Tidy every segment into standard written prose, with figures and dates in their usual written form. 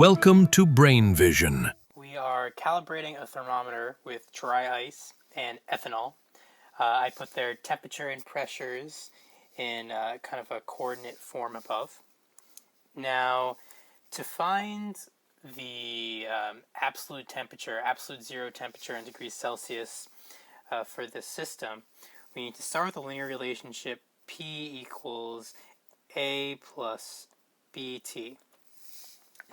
Welcome to Brain Vision. We are calibrating a thermometer with dry ice and ethanol. I put their temperature and pressures in kind of a coordinate form above. Now, to find the absolute temperature, absolute zero temperature in degrees Celsius for this system, we need to start with a linear relationship P equals A plus BT.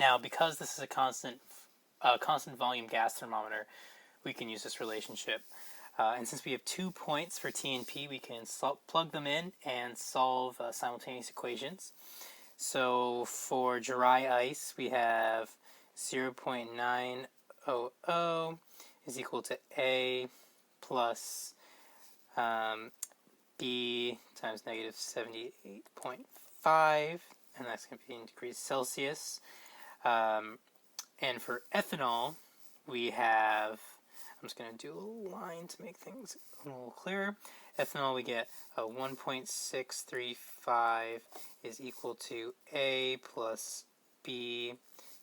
Now, because this is a constant volume gas thermometer, we can use this relationship. And since we have 2 points for T and P, we can plug them in and solve simultaneous equations. So for dry ice, we have 0.900 is equal to A plus B times negative 78.5, and that's going to be in degrees Celsius. And for ethanol, we have, I'm just going to do a little line to make things a little clearer. Ethanol, we get 1.635 is equal to A plus B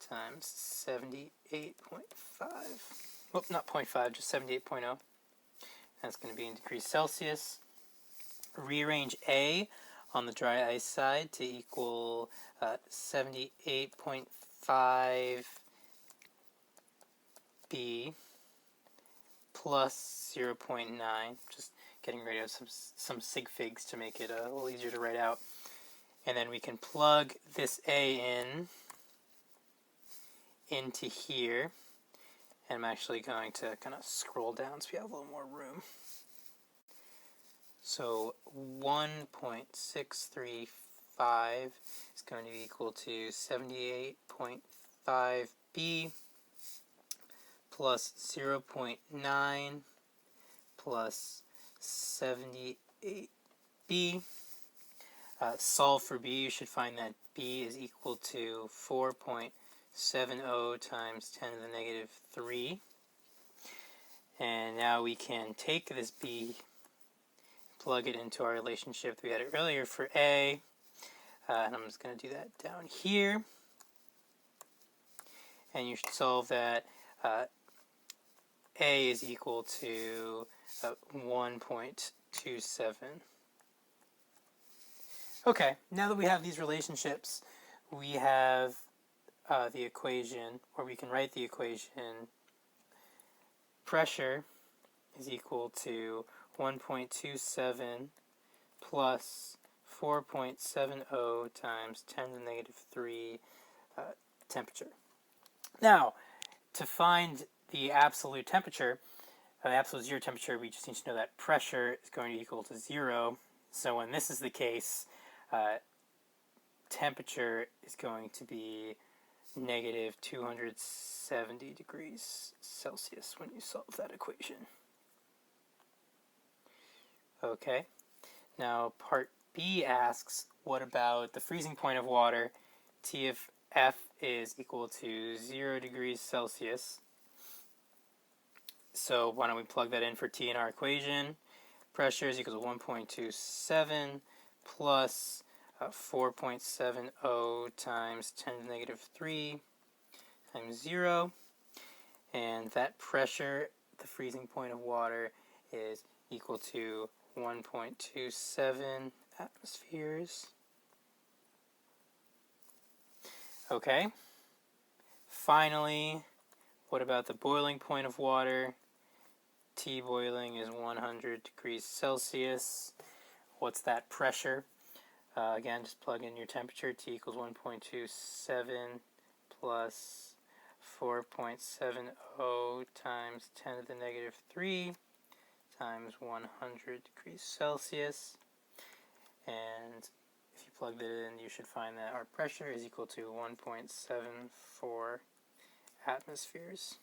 times 78.5. Well, not 0.5, just 78.0. That's going to be in degrees Celsius. Rearrange A on the dry ice side to equal 78.5 B plus 0.9, just getting rid of some sig figs to make it a little easier to write out. And then we can plug this A into here. And I'm actually going to kind of scroll down so we have a little more room. So 1.635 is going to be equal to 78.5 B plus 0.9 plus 78B. Solve for B, you should find that B is equal to 4.70 times 10 to the negative 3. And now we can take this B, plug it into our relationship that we had earlier for A. And I'm just going to do that down here. And you should solve that. A is equal to 1.27. Okay, now that we have these relationships, we have the equation, or we can write the equation. Pressure is equal to 1.27 plus 4.70 times 10 to the negative 3 temperature. Now, to find the absolute temperature, the absolute zero temperature, we just need to know that pressure is going to equal to 0. So when this is the case, temperature is going to be negative 270 degrees Celsius when you solve that equation. Okay, now part B asks, what about the freezing point of water? T of F is equal to 0 degrees Celsius. So why don't we plug that in for T in our equation? Pressure is equal to 1.27 plus 4.70 times 10 to the negative 3 times 0. And that pressure, the freezing point of water, is equal to 1.27 atmospheres. Okay. Finally, what about the boiling point of water? T boiling is 100 degrees Celsius. What's that pressure? Again, just plug in your temperature. T equals 1.27 plus 4.70 times 10 to the negative 3 times 100 degrees Celsius. And if you plug that in, you should find that our pressure is equal to 1.74 atmospheres.